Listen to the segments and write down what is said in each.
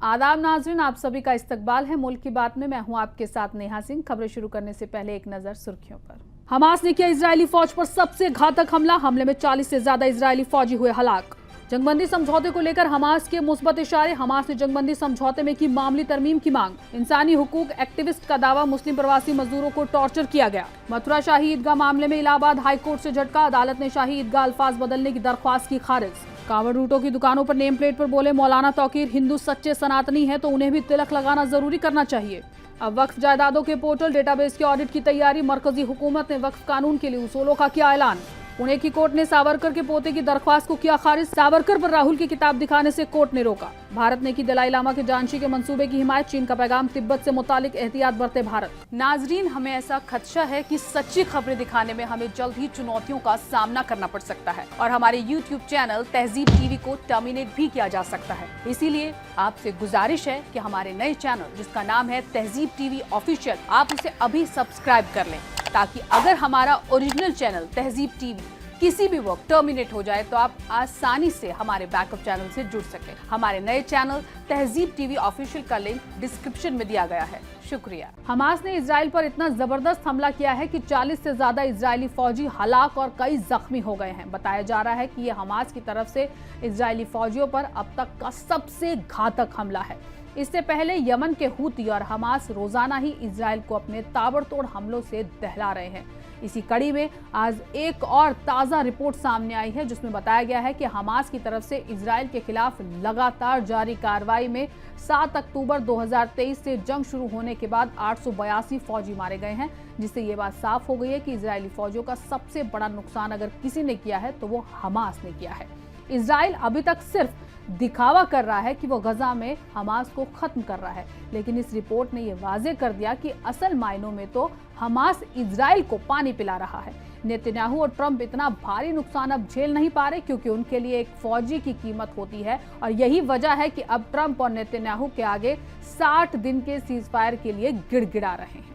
आदाब नाज़रीन, आप सभी का इस्तकबाल है। मुल्क की बात में मैं हूं आपके साथ नेहा सिंह। खबरें शुरू करने से पहले एक नजर सुर्खियों पर। हमास ने किया इजरायली फौज पर सबसे घातक हमला। हमले में 40 से ज्यादा इजरायली फौजी हुए हलाक। जंगबंदी समझौते को लेकर हमास के मुस्बत इशारे। हमास ने जंगबंदी समझौते में की मामूली तरमीम की मांग। इंसानी हुकूक एक्टिविस्ट का दावा, मुस्लिम प्रवासी मजदूरों को टॉर्चर किया गया। मथुरा शाही ईदगाह मामले में इलाहाबाद हाई कोर्ट से झटका। अदालत ने शाही ईदगाह अल्फाज बदलने की दरख्वास्त की खारिज। कांवड़ रूटों की दुकानों पर नेम प्लेट पर बोले मौलाना तौकीर, हिंदू सच्चे सनातनी हैं तो उन्हें भी तिलक लगाना जरूरी करना चाहिए। अब वक्फ जायदादों के पोर्टल डेटाबेस के ऑडिट की तैयारी। मरकजी हुकूमत ने वक्फ कानून के लिए उसूलों का किया ऐलान। पुणे की कोर्ट ने सावरकर के पोते की दरख्वास्त को किया खारिज। सावरकर पर राहुल की किताब दिखाने से कोर्ट ने रोका। भारत ने की दलाई लामा के जानशी के मंसूबे की हिमायत। चीन का पैगाम, तिब्बत से मुतालिक एहतियात बरते भारत। नाजरीन, हमें ऐसा खदशा है कि सच्ची खबरें दिखाने में हमें जल्द ही चुनौतियों का सामना करना पड़ सकता है और हमारे YouTube चैनल तहजीब टीवी को टर्मिनेट भी किया जा सकता है। इसीलिए आपसे गुजारिश है कि हमारे नए चैनल जिसका नाम है तहजीब टीवी ऑफिशियल, आप उसे अभी सब्सक्राइब कर लें, ताकि अगर हमारा ओरिजिनल चैनल तहजीब टीवी किसी भी वक्त टर्मिनेट हो जाए तो आप आसानी से हमारे बैकअप चैनल से जुड़ सकें। हमारे नए चैनल तहजीब टीवी ऑफिशियल का लिंक डिस्क्रिप्शन में दिया गया है। शुक्रिया। हमास ने इजराइल पर इतना जबरदस्त हमला किया है कि 40 से ज्यादा इजरायली फौजी हलाक और कई जख्मी हो गए हैं। बताया जा रहा है कि यह हमास की तरफ से इजरायली फौजियों पर अब तक का सबसे घातक हमला है। इससे पहले यमन के हूती और हमास रोजाना ही इजराइल को अपने ताबड़तोड़ हमलों से दहला रहे हैं। इसी कड़ी में आज एक और ताज़ा रिपोर्ट सामने आई है जिसमें बताया गया है कि हमास की तरफ से इजराइल के खिलाफ लगातार जारी कार्रवाई में 7 अक्टूबर 2023 से जंग शुरू होने के बाद 882 फौजी मारे गए हैं, जिससे ये बात साफ हो गई है कि इजरायली फौजियों का सबसे बड़ा नुकसान अगर किसी ने किया है तो वो हमास ने किया है। इजराइल अभी तक सिर्फ दिखावा कर रहा है कि वो गजा में हमास को खत्म कर रहा है, लेकिन इस रिपोर्ट ने ये वाजे कर दिया कि असल मायनों में तो हमास इजराइल को पानी पिला रहा है। नेतन्याहू और ट्रंप इतना भारी नुकसान अब झेल नहीं पा रहे क्योंकि उनके लिए एक फौजी की कीमत होती है और यही वजह है कि अब ट्रंप और नेतन्याहू के आगे 60 दिन के सीजफायर के लिए गिड़गिड़ा रहे हैं।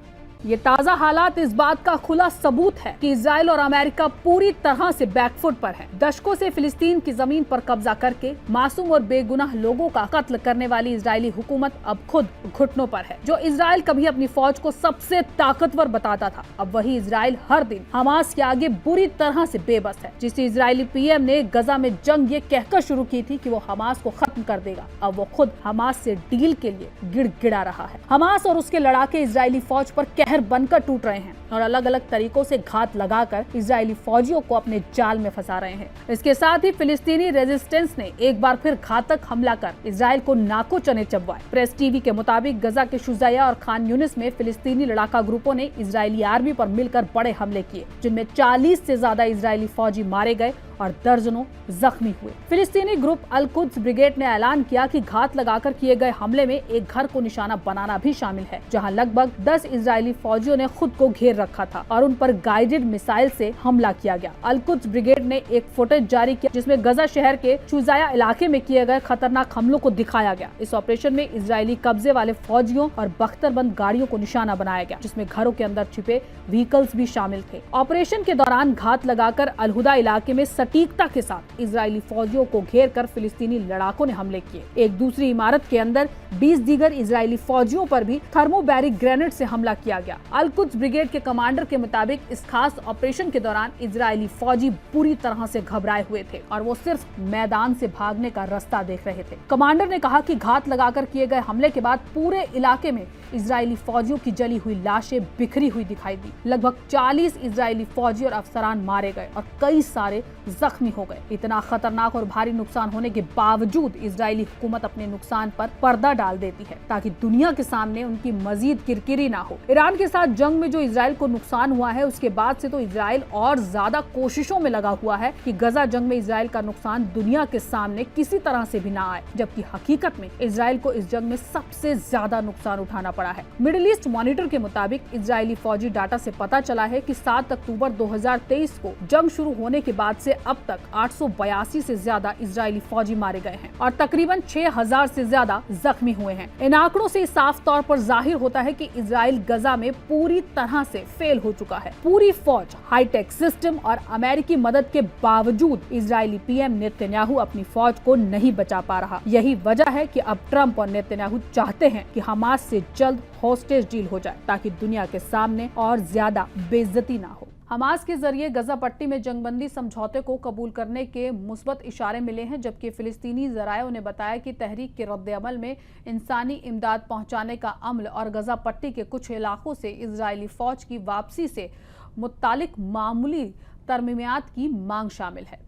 ये ताज़ा हालात इस बात का खुला सबूत है कि इजराइल और अमेरिका पूरी तरह से बैकफुट पर है। दशकों से फिलिस्तीन की जमीन पर कब्जा करके मासूम और बेगुनाह लोगों का कत्ल करने वाली इजरायली हुकूमत अब खुद घुटनों पर है। जो इजराइल कभी अपनी फौज को सबसे ताकतवर बताता था, अब वही इजराइल हर दिन हमास के आगे बुरी तरह से बेबस है। जिसे इजरायली पीएम ने गजा में जंग ये कहकर शुरू की थी कि वो हमास को खत्म कर देगा, अब वो खुद हमास से डील के लिए गिड़गिड़ा रहा है। हमास और उसके लड़ाके इजरायली फौज पर बनकर टूट रहे हैं और अलग अलग तरीकों से घात लगाकर इजरायली फौजियों को अपने जाल में फंसा रहे हैं। इसके साथ ही फिलिस्तीनी रेजिस्टेंस ने एक बार फिर घातक हमला कर इजराइल को नाको चने चबवाए। प्रेस टीवी के मुताबिक गजा के शुजाया और खान यूनिस में फिलिस्तीनी लड़ाका ग्रुपों ने इजरायली आर्मी पर मिलकर बड़े हमले किए, जिनमें 40 से ज्यादा इजरायली फौजी मारे गए और दर्जनों जख्मी हुए। फिलिस्तीनी ग्रुप अल कुद्स ब्रिगेड ने ऐलान किया कि घात लगाकर किए गए हमले में एक घर को निशाना बनाना भी शामिल है, जहां लगभग 10 इजरायली फौजियों ने खुद को घेर रखा था और उन पर गाइडेड मिसाइल से हमला किया गया। अल कुद्स ब्रिगेड ने एक फुटेज जारी किया जिसमें गजा शहर के शुजाया इलाके में किए गए खतरनाक हमलों को दिखाया गया। इस ऑपरेशन में इजरायली कब्जे वाले फौजियों और बख्तरबंद गाड़ियों को निशाना बनाया गया, जिसमें घरों के अंदर छिपे व्हीकल्स भी शामिल थे। ऑपरेशन के दौरान घात लगाकर अलहुदा इलाके में सटीकता के साथ इजरायली फौजियों को घेर कर फिलिस्तीनी लड़ाकों ने हमले किए। एक दूसरी इमारत के अंदर 20 दीगर इजरायली फौजियों पर भी थर्मोबैरिक ग्रेनेड से हमला किया गया। अल कुद्स ब्रिगेड के कमांडर के मुताबिक इस खास ऑपरेशन के दौरान इजरायली फौजी बुरी तरह से घबराए हुए थे और वो सिर्फ मैदान से भागने का रास्ता देख रहे थे। कमांडर ने कहा कि घात लगाकर किए गए हमले के बाद पूरे इलाके में इजरायली फौजियों की जली हुई लाशें बिखरी हुई दिखाई दी। लगभग 40 इजरायली फौजी और अफसरान मारे गए और कई सारे जख्मी हो गए। इतना खतरनाक और भारी नुकसान होने के बावजूद इजरायली हुकूमत अपने नुकसान पर पर्दा डाल देती है ताकि दुनिया के सामने उनकी मजीद किरकिरी ना हो। ईरान के साथ जंग में जो इजराइल को नुकसान हुआ है, उसके बाद से तो इजराइल और ज्यादा कोशिशों में लगा हुआ है कि गजा जंग में इजराइल का नुकसान दुनिया के सामने किसी तरह से भी ना आए, जबकि हकीकत में इजराइल को इस जंग में सबसे ज्यादा नुकसान उठाना पड़ा है। मिडिल ईस्ट मॉनिटर के मुताबिक इजरायली फौजी डाटा से पता चला है कि 7 अक्टूबर 2023 को जंग शुरू होने के बाद से अब तक 882 से ज्यादा इजरायली फौजी मारे गए हैं और तकरीबन 6000 से ज्यादा जख्मी हुए हैं। इन आंकड़ों से साफ तौर पर जाहिर होता है कि इजराइल गजा में पूरी तरह से फेल हो चुका है। पूरी फौज, हाईटेक सिस्टम और अमेरिकी मदद के बावजूद इजरायली पीएम नेतन्याहू अपनी फौज को नहीं बचा पा रहा। यही वजह है कि अब ट्रंप और नेतन्याहू चाहते हैं कि हमास से जल्द हॉस्टेज डील हो जाए ताकि दुनिया के सामने और ज्यादा बेइज्जती ना हो। हमास के जरिए गजा पट्टी में जंगबंदी समझौते को कबूल करने के मुस्बत इशारे मिले हैं, जबकि फिलिस्तीनी जरायों ने बताया कि तहरीक के रद्द-ए-अमल में इंसानी इमदाद पहुंचाने का अमल और गजा पट्टी के कुछ इलाकों से इजरायली फौज की वापसी से मुत्तालिक मामूली तरमीमात की मांग शामिल है।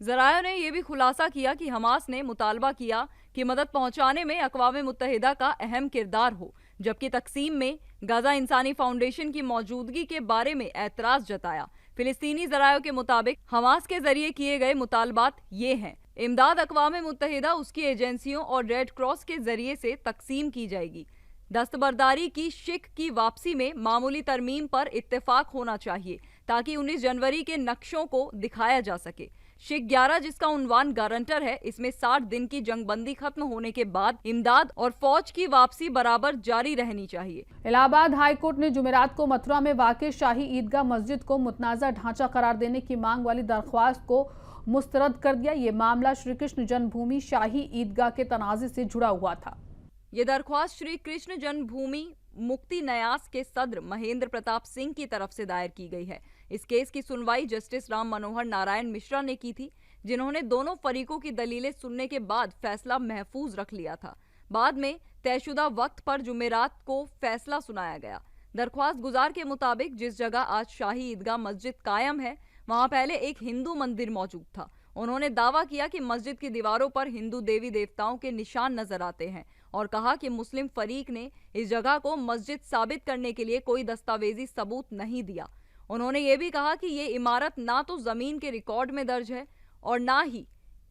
जरायों ने यह भी खुलासा किया कि हमास ने मुतालबा किया कि मदद पहुंचाने में अक़वाम मुत्तहिदा का अहम किरदार हो, जबकि तकसीम में गाजा इंसानी फाउंडेशन की मौजूदगी के बारे में एतराज जताया। फिलिस्तीनी जरायों के मुताबिक हमास के जरिए किए गए मुतालबात ये हैं: इमदाद अक़वाम मुत्तहिदा, उसकी एजेंसियों और रेड क्रॉस के जरिए से तकसीम की जाएगी। दस्तबरदारी की शिक की वापसी में मामूली तरमीम पर इत्तेफाक होना चाहिए ताकि 19 जनवरी के नक्शों को दिखाया जा सके। शिक 11, जिसका उन्वान गारंटर है, इसमें 60 दिन की जंगबंदी खत्म होने के बाद इमदाद और फौज की वापसी बराबर जारी रहनी चाहिए। इलाहाबाद हाई कोर्ट ने जुमेरात को मथुरा में वाक़ शाही ईदगाह मस्जिद को मुतनाज़ा ढांचा करार देने की मांग वाली दरख्वास्त को मुस्तरद कर दिया। ये मामला श्री कृष्ण जन्मभूमि शाही ईदगाह के तनाज़े से जुड़ा हुआ था। ये दरख्वास्त श्री कृष्ण जन्मभूमि मुक्ति न्यास के सदर महेंद्र प्रताप सिंह की तरफ से दायर की गई है। इस केस की सुनवाई जस्टिस राम मनोहर नारायण मिश्रा ने की थी, जिन्होंने दोनों फरीकों की दलीलें सुनने के बाद फैसला महफूज रख लिया था। बाद में तयशुदा वक्त पर जुमेरात को फैसला सुनाया गया। दरख्वास्त गुजार के मुताबिक जिस जगह आज शाही ईदगाह मस्जिद कायम है, वहां पहले एक हिंदू मंदिर मौजूद था। उन्होंने दावा किया कि मस्जिद की दीवारों पर हिंदू देवी देवताओं के निशान नजर आते हैं और कहा कि मुस्लिम फरीक ने इस जगह को मस्जिद साबित करने के लिए कोई दस्तावेजी सबूत नहीं दिया। उन्होंने ये भी कहा कि ये इमारत ना तो जमीन के रिकॉर्ड में दर्ज है और ना ही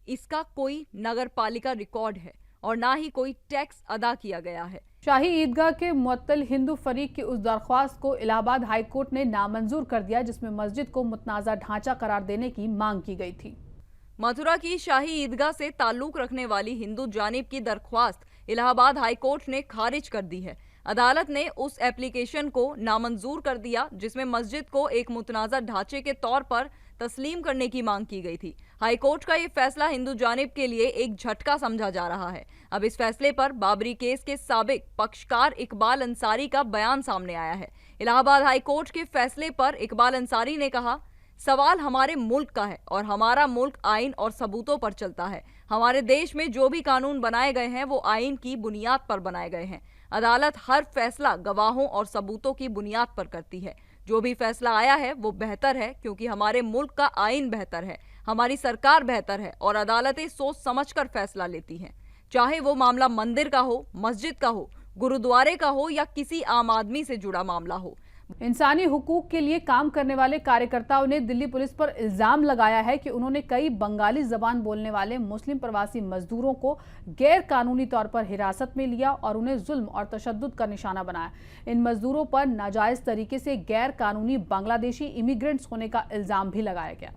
इसका कोई नगर पालिका रिकॉर्ड है और ना ही कोई टैक्स अदा किया गया है। शाही ईदगाह के मुअत्तल हिंदू फरीक की उस दरख्वास्त को इलाहाबाद हाई कोर्ट ने नामंजूर कर दिया, जिसमें मस्जिद को मुतनाज़ा ढांचा करार देने की मांग की गई थी। मथुरा की शाही ईदगाह से ताल्लुक रखने वाली हिंदू जानिब की दरख्वास्त इलाहाबाद हाई कोर्ट ने खारिज कर दी है। अदालत ने उस एप्लीकेशन को नामंजूर कर दिया जिसमें मस्जिद को एक मुतनाज़ा ढांचे के तौर पर तस्लीम करने की मांग की गई थी। हाई कोर्ट का ये फैसला हिंदू जानिब के लिए एक झटका समझा जा रहा है। अब इस फैसले पर बाबरी केस के साबिक पक्षकार इकबाल अंसारी का बयान सामने आया है। इलाहाबाद हाई कोर्ट के फैसले पर इकबाल अंसारी ने कहा, सवाल हमारे मुल्क का है और हमारा मुल्क आइन और सबूतों पर चलता है। हमारे देश में जो भी कानून बनाए गए हैं वो आइन की बुनियाद पर बनाए गए हैं। अदालत हर फैसला गवाहों और सबूतों की बुनियाद पर करती है। जो भी फैसला आया है वो बेहतर है क्योंकि हमारे मुल्क का आइन बेहतर है, हमारी सरकार बेहतर है और अदालतें सोच समझकर फैसला लेती हैं। चाहे वो मामला मंदिर का हो, मस्जिद का हो, गुरुद्वारे का हो या किसी आम आदमी से जुड़ा मामला हो। इंसानी हुकूक के लिए काम करने वाले कार्यकर्ताओं ने दिल्ली पुलिस पर इल्जाम लगाया है कि उन्होंने कई बंगाली जबान बोलने वाले मुस्लिम प्रवासी मजदूरों को गैर कानूनी तौर पर हिरासत में लिया और उन्हें जुल्म और तशद्दुद का निशाना बनाया। इन मजदूरों पर नाजायज तरीके से गैर कानूनी बांग्लादेशी इमिग्रेंट्स होने का इल्जाम भी लगाया गया।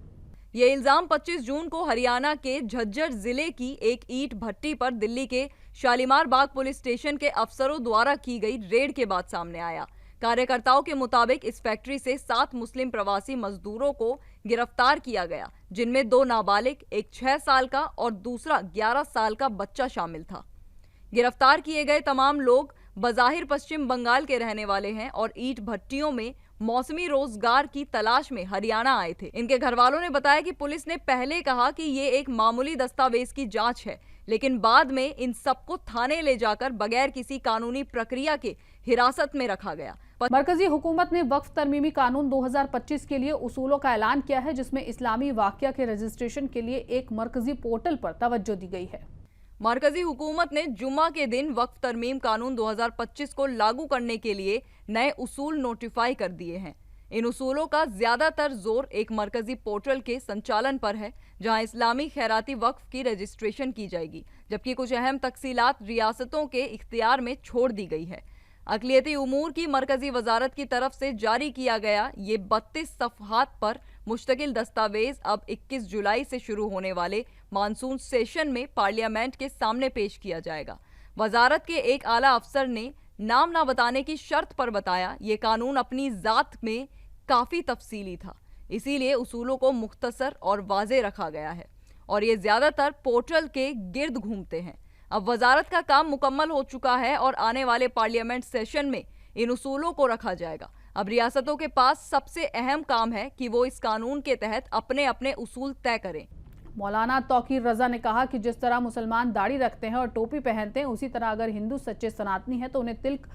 ये इल्जाम 25 जून को हरियाणा के झज्जर जिले की एक ईंट भट्टी पर दिल्ली के शालीमार बाग पुलिस स्टेशन के अफसरों द्वारा की गई रेड के बाद सामने आया। कार्यकर्ताओं के मुताबिक इस फैक्ट्री से 7 मुस्लिम प्रवासी मजदूरों को गिरफ्तार किया गया, जिनमें 2 नाबालिग, एक 6 साल का और दूसरा 11 साल का बच्चा शामिल था। गिरफ्तार किए गए तमाम लोग बज़ाहिर पश्चिम बंगाल के रहने वाले हैं और ईंट भट्टियों में मौसमी रोजगार की तलाश में हरियाणा आए थे। इनके घरवालों ने बताया कि पुलिस ने पहले कहा कि ये एक मामूली दस्तावेज की जांच है, लेकिन बाद में इन सबको थाने ले जाकर बगैर किसी कानूनी प्रक्रिया के हिरासत में रखा गया। मरकजी हुकूमत ने वक्फ तरमीमी कानून 2025 के लिए उसूलों का ऐलान किया है, जिसमें इस्लामी वाक़या के रजिस्ट्रेशन के लिए एक मरकजी पोर्टल पर तवज्जो दी गई है। मरकजी हुकूमत ने जुम्मा के दिन वक्फ तरमीम कानून 2025 को लागू करने के लिए नए उसूल नोटिफाई कर दिए हैं। इन उसूलों का ज्यादातर जोर एक मरकजी पोर्टल के संचालन पर है, जहां इस्लामी खैराती वक्फ की रजिस्ट्रेशन की जाएगी, जबकि कुछ अहम तफसीलात रियासतों के इख्तियार में छोड़ दी गई है। अक़लियती उमूर की मरकजी वजारत की तरफ से जारी किया गया ये 32 सफ़हात पर मुश्तकिल दस्तावेज अब 21 जुलाई से शुरू होने वाले मानसून सेशन में पार्लियामेंट के सामने पेश किया जाएगा। वजारत के एक आला अफसर ने नाम ना बताने की शर्त पर बताया, ये कानून अपनी ज़ात में काफ़ी तफसीली था, इसीलिए उसूलों को मुख्तसर और वाज़े रखा गया है और ये ज़्यादातर पोर्टल के गिर्द घूमते हैं। अब वजारत का काम मुकम्मल हो चुका है और आने वाले पार्लियामेंट सेशन में इन उसूलों को रखा जाएगा। अब रियासतों के पास सबसे अहम काम है कि वो इस कानून के तहत अपने अपने उसूल तय करें। मौलाना तौकीर रजा ने कहा कि जिस तरह मुसलमान दाढ़ी रखते हैं और टोपी पहनते हैं, उसी तरह अगर हिंदू सच्चे सनातनी हैं तो उन्हें तिलक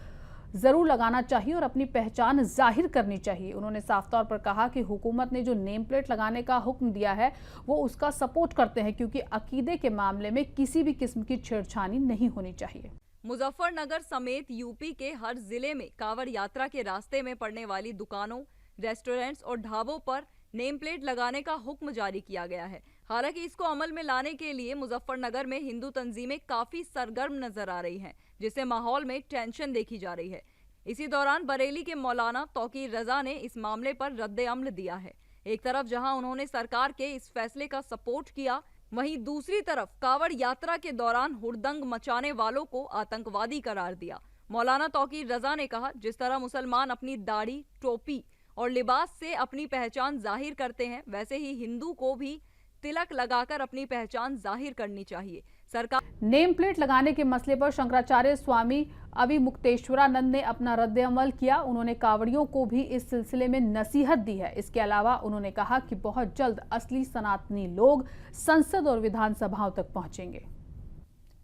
जरूर लगाना चाहिए और अपनी पहचान जाहिर करनी चाहिए। उन्होंने साफ तौर पर कहा कि हुकूमत ने जो नेम प्लेट लगाने का हुक्म दिया है वो उसका सपोर्ट करते हैं, क्योंकि अकीदे के मामले में किसी भी किस्म की छेड़छानी नहीं होनी चाहिए। मुजफ्फरनगर समेत यूपी के हर जिले में कांवड़ यात्रा के रास्ते में पड़ने वाली दुकानों, रेस्टोरेंट्स और ढाबों पर नेम प्लेट लगाने का हुक्म जारी किया गया है। हालांकि इसको अमल में लाने के लिए मुजफ्फरनगर में हिंदू तंजीमें काफी सरगर्म नजर आ रही हैं, जिससे माहौल में टेंशन देखी जा रही है। इसी दौरान बरेली के मौलाना तौकीर रजा ने इस मामले पर रद्द अमल दिया है। एक तरफ जहां उन्होंने सरकार के इस फैसले का सपोर्ट किया, वहीं दूसरी तरफ कांवड़ यात्रा के दौरान हुड़दंग मचाने वालों को आतंकवादी करार दिया। मौलाना तौकीर रजा ने कहा, जिस तरह मुसलमान अपनी दाढ़ी, टोपी और लिबास से अपनी पहचान जाहिर करते हैं, वैसे ही हिंदू को भी तिलक लगाकर अपनी पहचान जाहिर करनी चाहिए। सरकार नेम प्लेट लगाने के मसले पर शंकराचार्य स्वामी अविमुक्तेश्वरानंद ने अपना रद्द अमल किया। उन्होंने कांवड़ियों को भी इस सिलसिले में नसीहत दी है। इसके अलावा उन्होंने कहा कि बहुत जल्द असली सनातनी लोग संसद और विधानसभाओं तक पहुंचेंगे।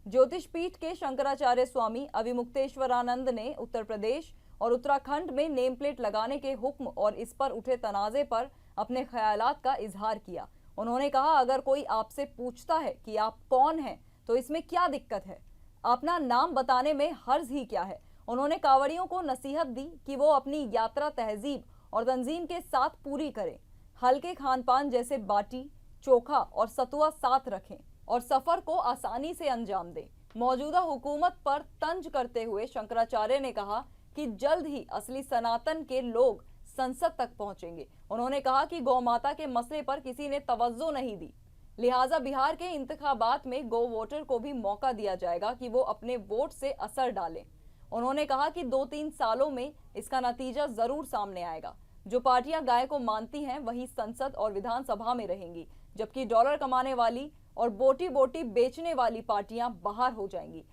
ज्योतिष पीठ के शंकराचार्य स्वामी अविमुक्तेश्वरानंद ने उत्तर प्रदेश और उत्तराखंड में नेम प्लेट लगाने के हुक्म और इस पर उठे तनाजे पर अपने ख्यालात का इजहार किया। उन्होंने कहा, अगर कोई आपसे पूछता है कि आप कौन हैं, तो इसमें क्या दिक्कत है? अपना नाम बताने में हर्ज ही क्या है? उन्होंने कांवड़ियों को नसीहत दी कि वो अपनी यात्रा तहजीब और तंजीम के साथ पूरी करें। हल्के खान पान जैसे बाटी, चोखा और सतुआ साथ रखें और सफर को आसानी से अंजाम दें। मौजूदा हुकूमत पर तंज करते हुए शंकराचार्य ने कहा कि जल्द ही असली सनातन के लोग संसद तक पहुंचेंगे। उन्होंने कहा कि गौ माता के मसले पर किसी ने तवज्जो नहीं दी, लिहाजा बिहार के इंतखाबात में गौ वोटर को भी मौका दिया जाएगा कि वो अपने वोट से असर डालें। उन्होंने कहा कि 2-3 सालों में इसका नतीजा जरूर सामने आएगा। जो पार्टियां गाय को मानती हैं वही संसद और विधानसभा में रहेंगी, जबकि डॉलर कमाने वाली और बोटी बोटी बेचने वाली पार्टियां बाहर हो जाएंगी।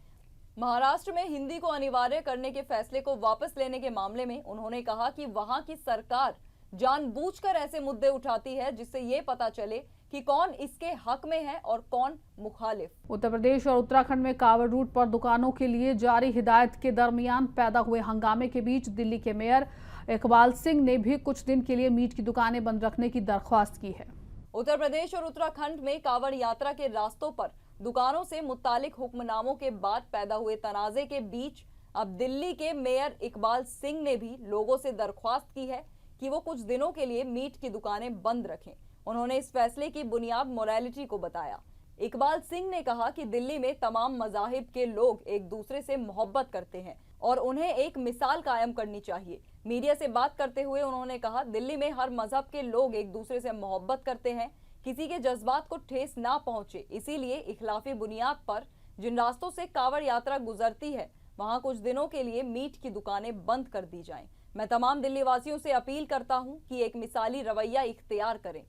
महाराष्ट्र में हिंदी को अनिवार्य करने के फैसले को वापस लेने के मामले में उन्होंने कहा कि वहां की सरकार जानबूझकर ऐसे मुद्दे उठाती है जिससे ये पता चले कि कौन इसके हक में है और कौन मुखालिफ। उत्तर प्रदेश और उत्तराखंड में कांवड़ रूट पर दुकानों के लिए जारी हिदायत के दरमियान पैदा हुए हंगामे के बीच दिल्ली के मेयर इकबाल सिंह ने भी कुछ दिन के लिए मीट की दुकानें बंद रखने की दरख्वास्त की है। उत्तर प्रदेश और उत्तराखंड में कांवड़ यात्रा के रास्तों पर दुकानों से मुतालिक हुक्मनामों के बाद पैदा हुए तनाजे के बीच अब दिल्ली के मेयर इकबाल सिंह ने भी लोगों से दरख्वास्त की है कि वो कुछ दिनों के लिए मीट की दुकानें बंद रखें। उन्होंने इस फैसले की बुनियाद मोरालिटी को बताया। इकबाल सिंह ने कहा कि दिल्ली में तमाम मजाहिब के लोग एक दूसरे से मोहब्बत करते हैं और उन्हें एक मिसाल कायम करनी चाहिए। मीडिया से बात करते हुए उन्होंने कहा, दिल्ली में हर मजहब के लोग एक दूसरे से मोहब्बत करते हैं, किसी के जज्बात को ठेस ना पहुंचे, इसीलिए इखलाफी बुनियाद पर जिन रास्तों से कांवड़ यात्रा गुजरती है वहां कुछ दिनों के लिए मीट की दुकानें बंद कर दी जाएं। मैं तमाम दिल्ली वासियों से अपील करता हूं कि एक मिसाली रवैया इख्तियार करें।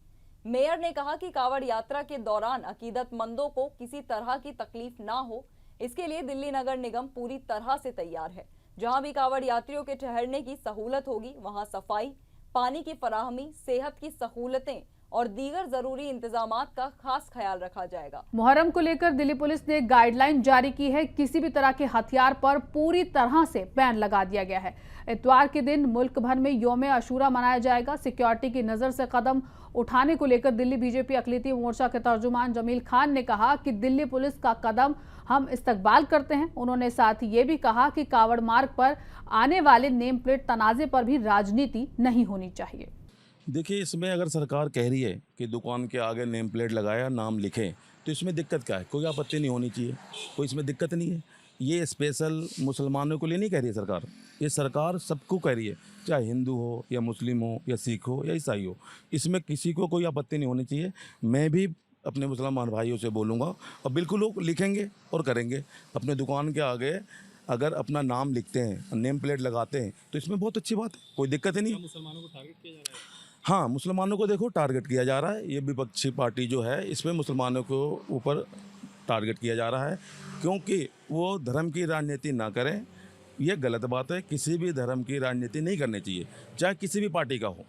मेयर ने कहा कि कांवड़ यात्रा के दौरान अकीदतमंदों को किसी तरह की तकलीफ ना हो, इसके लिए दिल्ली नगर निगम पूरी तरह से तैयार है। जहां भी कांवड़ यात्रियों के ठहरने की सहूलत होगी वहां सफाई, पानी की फराहमी, सेहत की सहूलतें और दीगर जरूरी इंतजामात का खास ख्याल रखा जाएगा। मुहर्रम को लेकर दिल्ली पुलिस ने गाइडलाइन जारी की है। किसी भी तरह के हथियार पर पूरी तरह से बैन लगा दिया गया है। इतवार के दिन मुल्क भर में यौम अशूरा मनाया जाएगा। सिक्योरिटी की नजर से कदम उठाने को लेकर दिल्ली बीजेपी अक़लियती मोर्चा के तर्जुमान जमील खान ने कहा कि दिल्ली पुलिस का कदम हम इस्तकबाल करते हैं। उन्होंने साथ ये भी कहा कि कांवड़ मार्ग पर आने वाले नेम प्लेट तनाजे पर भी राजनीति नहीं होनी चाहिए। देखिए, इसमें अगर सरकार कह रही है कि दुकान के आगे नेम प्लेट लगाया, नाम लिखें, तो इसमें दिक्कत क्या है? कोई आपत्ति नहीं होनी चाहिए, कोई इसमें दिक्कत नहीं है। ये स्पेशल मुसलमानों के लिए नहीं कह रही है सरकार। ये सरकार सबको कह रही है, चाहे हिंदू हो या मुस्लिम हो या सिख हो या ईसाई हो, इसमें किसी को कोई आपत्ति नहीं होनी चाहिए। मैं भी अपने मुसलमान भाइयों से बोलूँगा और बिल्कुल लोग लिखेंगे और करेंगे। अपने दुकान के आगे अगर अपना नाम लिखते हैं, नेम प्लेट लगाते हैं, तो इसमें बहुत अच्छी बात है, कोई दिक्कत ही नहीं। मुसलमानों को टारगेट किया जा रहा है। हाँ, मुसलमानों को देखो टारगेट किया जा रहा है। ये विपक्षी पार्टी जो है इसमें मुसलमानों को ऊपर टारगेट किया जा रहा है, क्योंकि वो धर्म की राजनीति ना करें। ये गलत बात है, किसी भी धर्म की राजनीति नहीं करनी चाहिए, चाहे किसी भी पार्टी का हो।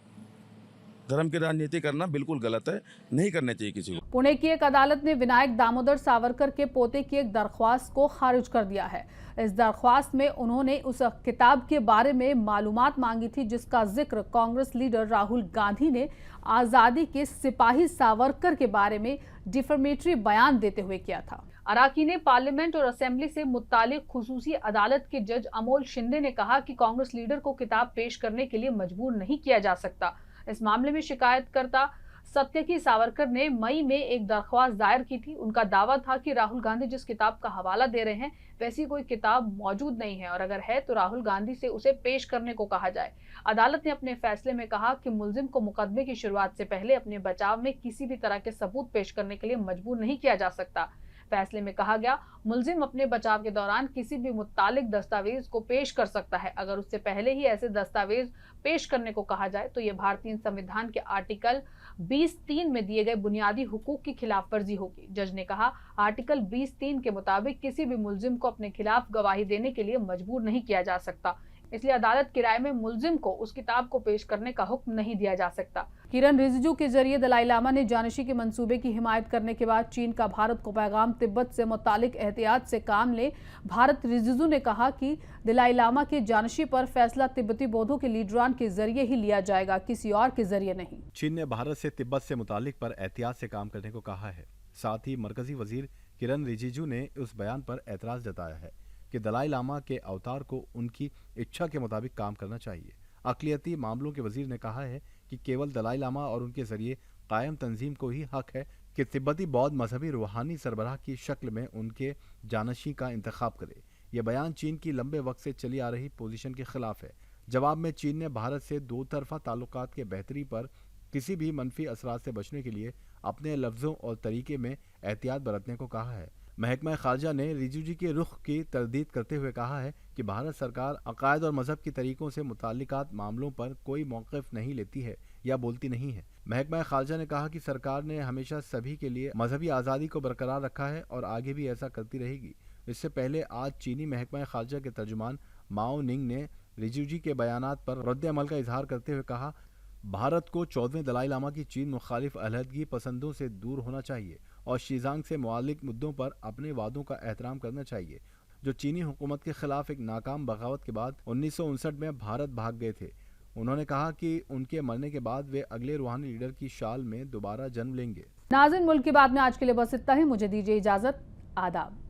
धर्म की राजनीति करना बिल्कुल गलत है, नहीं करनी चाहिए किसी को। पुणे की एक अदालत ने विनायक दामोदर सावरकर के पोते की एक दरख्वास्त को खारिज कर दिया है। इस दरख्वास्त में उन्होंने उस किताब के बारे में मालूमात मांगी थी जिसका जिक्र कांग्रेस लीडर राहुल गांधी ने आजादी के सिपाही सावरकर के बारे में डिफेमेटरी बयान देते हुए किया था। अराकीने पार्लियामेंट और असेंबली से मुत्तालिक खुसूसी अदालत के जज अमोल शिंदे ने कहा कि कांग्रेस लीडर को किताब पेश करने के लिए मजबूर नहीं किया जा सकता। इस मामले में शिकायतकर्ता सत्यकी सावरकर ने मई में एक दरख्वास्त दायर की थी। उनका दावा था कि राहुल गांधी जिस किताब का हवाला दे रहे हैं वैसी कोई किताब मौजूद नहीं है और अगर है तो राहुल गांधी से उसे पेश करने को कहा जाए। अदालत ने अपने फैसले में कहा कि मुलजिम को मुकदमे की शुरुआत से पहले अपने बचाव में किसी भी तरह के सबूत पेश करने के लिए मजबूर नहीं किया जा सकता। फैसले में कहा गया, मुलजिम अपने बचाव के दौरान किसी भी मुत्तालिक दस्तावेज को पेश कर सकता है। अगर उससे पहले ही ऐसे दस्तावेज पेश करने को कहा जाए तो यह भारतीय संविधान के आर्टिकल 20(3) में दिए गए बुनियादी हुकूक की खिलाफ वर्जी होगी। जज ने कहा, आर्टिकल 20(3) के मुताबिक किसी भी मुलजिम को अपने खिलाफ गवाही देने के लिए मजबूर नहीं किया जा सकता, इसलिए अदालत की राय में मुलजिम को उस किताब को पेश करने का हुक्म नहीं दिया जा सकता। किरण रिजिजू के जरिए दलाई लामा ने जानशी के मंसूबे की हिमायत करने के बाद चीन का भारत को पैगाम, तिब्बत से मुतालिक एहतियात से काम ले। भारत रिजिजू ने कहा कि दलाई लामा के जानशी पर फैसला तिब्बती बौद्धों के लीडरान के जरिए ही लिया जाएगा, किसी और के जरिए नहीं। चीन ने भारत से तिब्बत से मुतालिक पर एहतियात से काम करने को कहा है। साथ ही मरकजी वजीर किरण रिजिजू ने उस बयान पर एतराज जताया है कि दलाई लामा के अवतार को उनकी इच्छा के मुताबिक काम करना चाहिए। अक़लियती मामलों के वजीर ने कहा है कि केवल दलाई लामा और उनके जरिए कायम तंजीम को ही हक है कि तिब्बती बौद्ध मजहबी रूहानी सरबराह की शक्ल में उनके जानशी का इंतखाब करे। यह बयान चीन की लंबे वक्त से चली आ रही पोजीशन के खिलाफ है। जवाब में चीन ने भारत से दो तरफा ताल्लुकात के बेहतरी पर किसी भी मनफी असरात से बचने के लिए अपने लफ्ज़ों और तरीके में एहतियात बरतने को कहा है। महकमा खारजा ने रिजिजू जी के रुख की तरदीद करते हुए कहा है कि भारत सरकार अकायद और मजहब के तरीकों से मुताल्लिकात मामलों पर कोई मौक़िफ़ नहीं लेती है या बोलती नहीं है। महकमा खारजा ने कहा कि सरकार ने हमेशा सभी के लिए मजहबी आज़ादी को बरकरार रखा है और आगे भी ऐसा करती रहेगी। इससे पहले आज चीनी महकमा खारजा के तर्जुमान माओ निंग ने रिजिजू जी के बयानात पर रद्द अमल का इजहार करते हुए कहा, भारत को 14वें दलाई लामा की चीन मुखालिफ अलहदगी पसंदों से दूर होना चाहिए और शीजांग से मुआलिक मुद्दों पर अपने वादों का एहतराम करना चाहिए, जो चीनी हुकूमत के खिलाफ एक नाकाम बगावत के बाद 1959 में भारत भाग गए थे। उन्होंने कहा कि उनके मरने के बाद वे अगले रूहानी लीडर की शाल में दोबारा जन्म लेंगे। नाज़रीन, मुल्क की बात में आज के लिए बस इतना ही। मुझे दीजिए इजाजत। आदाब।